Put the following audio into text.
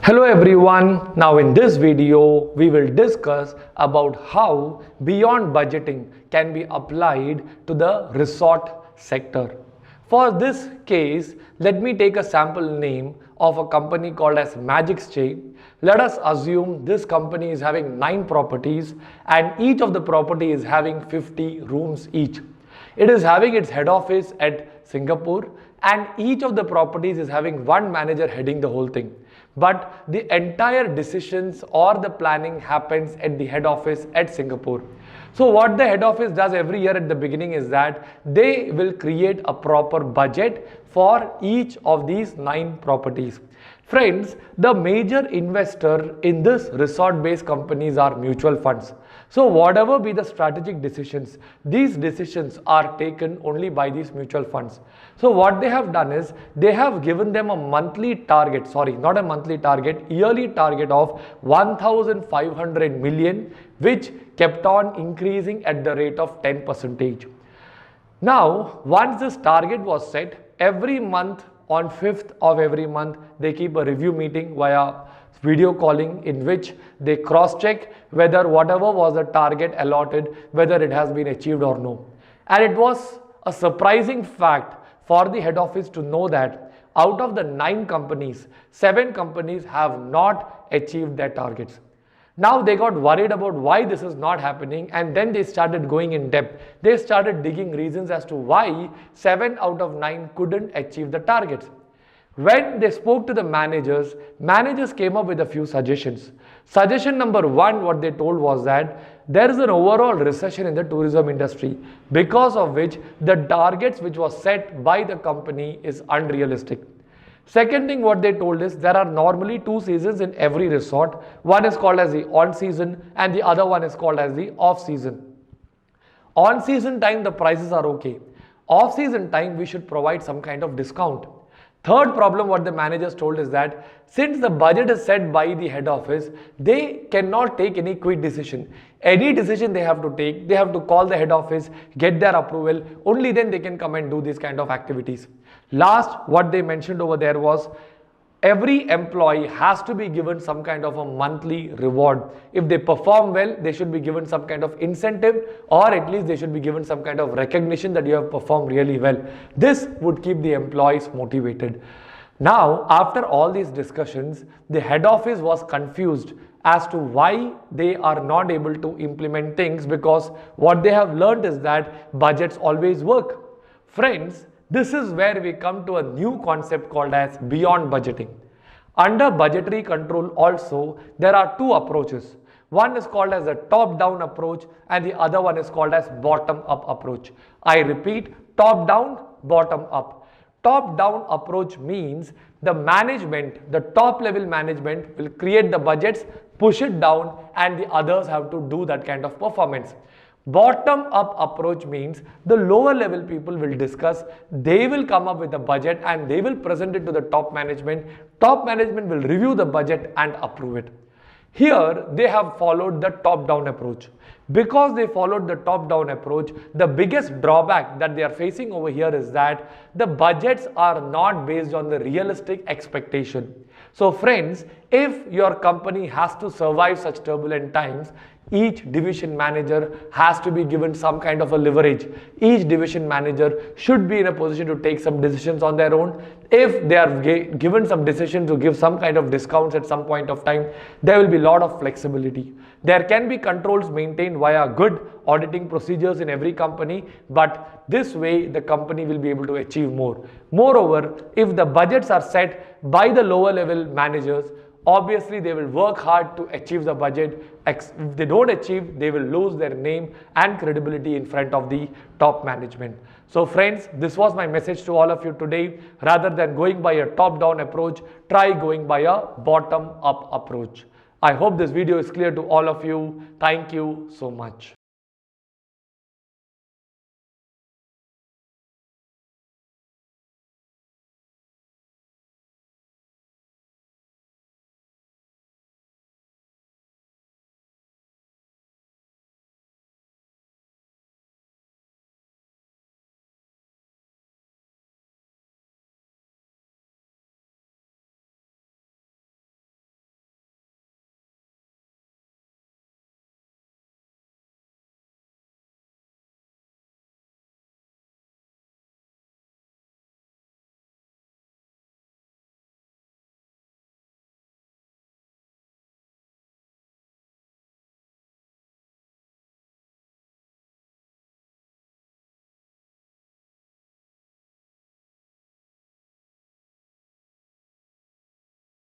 Hello everyone, now in this video we will discuss about how beyond budgeting can be applied to the resort sector. For this case, let me take a sample name of a company called as Magic Stay. Let us assume this company is having 9 properties and each of the property is having 50 rooms each. It is having its head office at Singapore and each of the properties is having one manager heading the whole thing. But the entire decisions or the planning happens at the head office at Singapore. So what the head office does every year at the beginning is that they will create a proper budget for each of these 9 properties. Friends, the major investor in this resort-based companies are mutual funds. So whatever be the strategic decisions, these decisions are taken only by these mutual funds. So what they have done is they have given them a monthly target, not a monthly target, yearly target of 1,500 million, which kept on increasing at the rate of 10%. Now, once this target was set, every month on 5th of every month, they keep a review meeting via video calling in which they cross-check whether whatever was the target allotted, whether it has been achieved or no. And it was a surprising fact for the head office to know that out of the 9 companies, 7 companies have not achieved their targets. Now they got worried about why this is not happening, and then they started going in depth. They started digging reasons as to why 7 out of 9 couldn't achieve the targets. When they spoke to the managers came up with a few suggestions. Suggestion number 1, what they told was that there is an overall recession in the tourism industry, because of which the targets which was set by the company is unrealistic. Second thing what they told is there are normally 2 seasons in every resort. One is called as the on season and the other one is called as the off season. On season time the prices are okay. Off season time we should provide some kind of discount. Third problem what the managers told is that since the budget is set by the head office, they cannot take any quick decision. Any decision they have to take, they have to call the head office, get their approval, only then they can come and do these kind of activities. Last, what they mentioned over there was every employee has to be given some kind of a monthly reward. If they perform well, they should be given some kind of incentive, or at least they should be given some kind of recognition that you have performed really well. This would keep the employees motivated. Now, after all these discussions, the head office was confused as to why they are not able to implement things, because what they have learned is that budgets always work. Friends, this is where we come to a new concept called as beyond budgeting. Under budgetary control also, there are 2 approaches. One is called as a top-down approach and the other one is called as bottom-up approach. I repeat, top-down, bottom-up. Top-down approach means the management, the top-level management will create the budgets, push it down, and the others have to do that kind of performance. Bottom-up approach means the lower level people will discuss, they will come up with a budget and they will present it to the top management. Top management will review the budget and approve it. Here they have followed the top-down approach. Because they followed the top-down approach, the biggest drawback that they are facing over here is that the budgets are not based on the realistic expectation. So friends, if your company has to survive such turbulent times, each division manager has to be given some kind of a leverage. Each division manager should be in a position to take some decisions on their own. If they are given some decision to give some kind of discounts at some point of time, there will be a lot of flexibility. There can be controls maintained via good auditing procedures in every company, but this way the company will be able to achieve more. Moreover, if the budgets are set by the lower level managers, obviously they will work hard to achieve the budget. If they don't achieve, they will lose their name and credibility in front of the top management. So friends, this was my message to all of you today. Rather than going by a top-down approach, try going by a bottom-up approach. I hope this video is clear to all of you. Thank you so much.